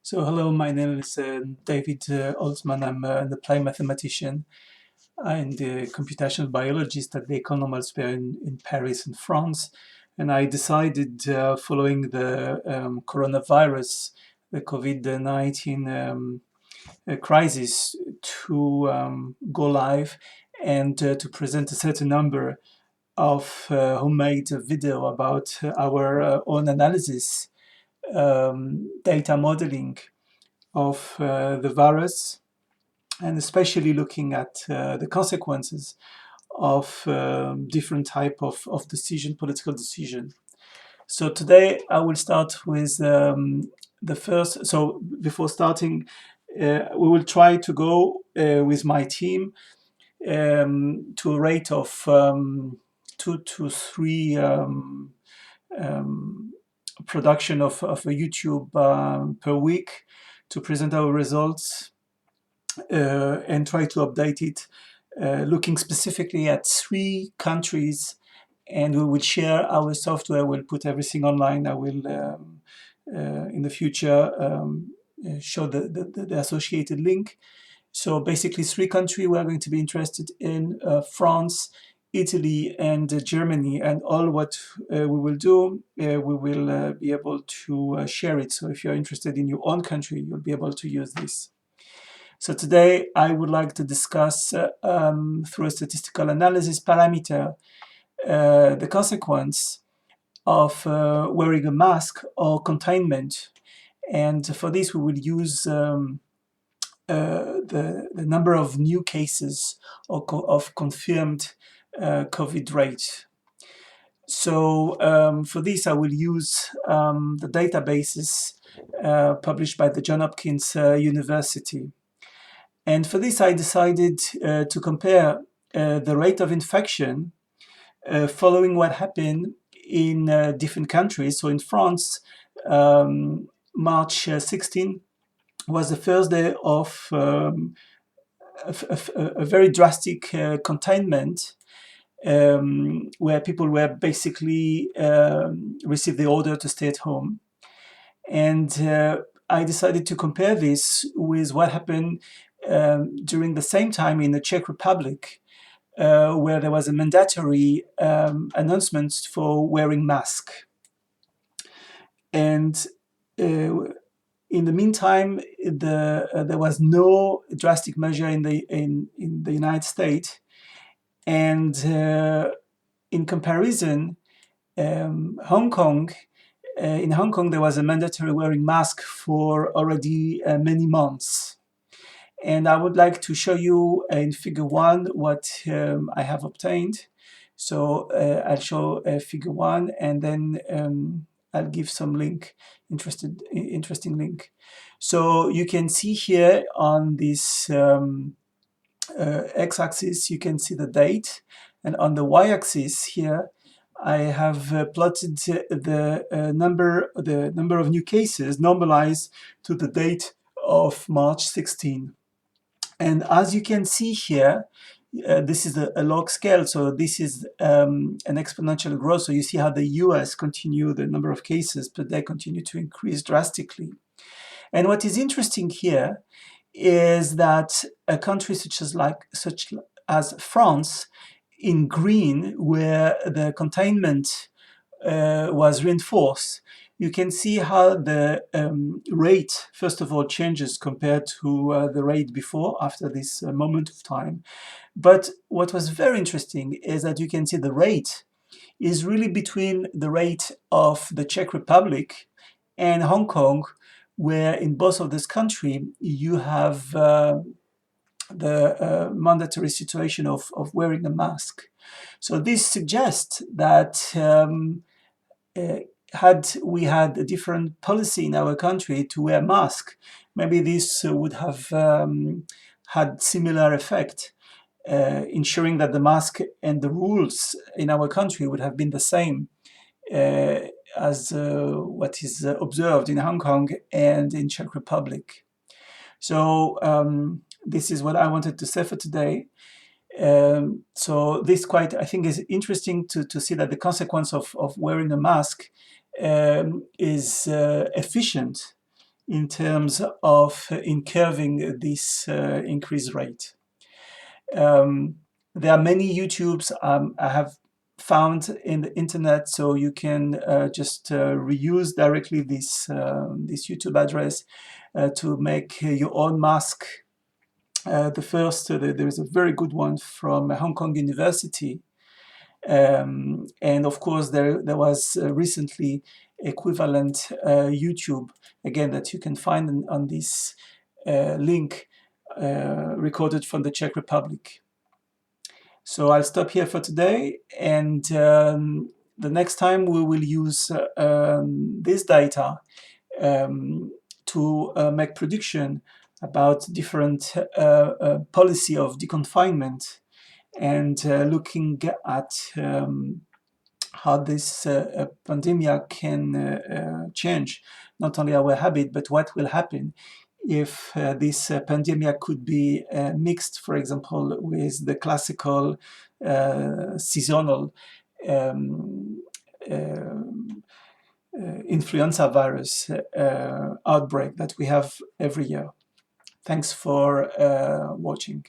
So hello, my name is David Olsman. I'm an applied mathematician and a computational biologist at the École Normale Supérieure in Paris, in France. And I decided, following the coronavirus, the COVID-19 crisis, to go live and to present a certain number of who made a video about our own analysis, data modeling of the virus, and especially looking at the consequences of different type of political decision. So today I will start with the first. So before starting, we will try to go with my team to a rate of 2 to 3 production of a YouTube per week to present our results and try to update it, looking specifically at 3 countries, and we will share our software. We'll put everything online. I will in the future show the associated link. So basically 3 countries we are going to be interested in: France, Italy, and Germany. And all what we will do, we will be able to share it. So if you're interested in your own country, you'll be able to use this. So today I would like to discuss through a statistical analysis parameter the consequence of wearing a mask or containment. And for this we will use the number of new cases of confirmed COVID rate. So for this I will use the databases published by the John-Hopkins University. And for this, I decided to compare the rate of infection following what happened in different countries. So in France, March 16 was the first day of a very drastic containment, where people were basically received the order to stay at home. And I decided to compare this with what happened during the same time in the Czech Republic, where there was a mandatory announcement for wearing mask. And in the meantime, there was no drastic measure in the United States. And in comparison, Hong Kong, in Hong Kong, there was a mandatory wearing mask for already many months. And I would like to show you in figure 1 what I have obtained. So I'll show figure 1, and then I'll give some link, interesting link. So you can see here on this x-axis, you can see the date, and on the y-axis here, I have plotted the number of new cases normalized to the date of March 16. And as you can see here, this is a log scale, so this is an exponential growth. So you see how the US continue, the number of cases per day continue to increase drastically. And what is interesting here is that a country such as France, in green, where the containment was reinforced, you can see how the rate, first of all, changes compared to the rate before, after this moment of time. But what was very interesting is that you can see the rate is really between the rate of the Czech Republic and Hong Kong, where in both of this country you have the mandatory situation of wearing a mask. So this suggests that had we had a different policy in our country to wear mask, maybe this would have had similar effect, ensuring that the mask and the rules in our country would have been the same as what is observed in Hong Kong and in Czech Republic. So this is what I wanted to say for today. So this I think is interesting to see that the consequence of wearing a mask is efficient in terms of incurving this increase rate. There are many YouTubes I have found in the internet, so you can just reuse directly this YouTube address to make your own mask. There is a very good one from Hong Kong University, and of course there was recently equivalent YouTube, again, that you can find on this link, recorded from the Czech Republic. So I'll stop here for today, and the next time we will use this data to make prediction about different policy of deconfinement, and looking at how this pandemic can change not only our habit, but what will happen if this pandemic could be mixed, for example, with the classical seasonal influenza virus outbreak that we have every year. Thanks for watching.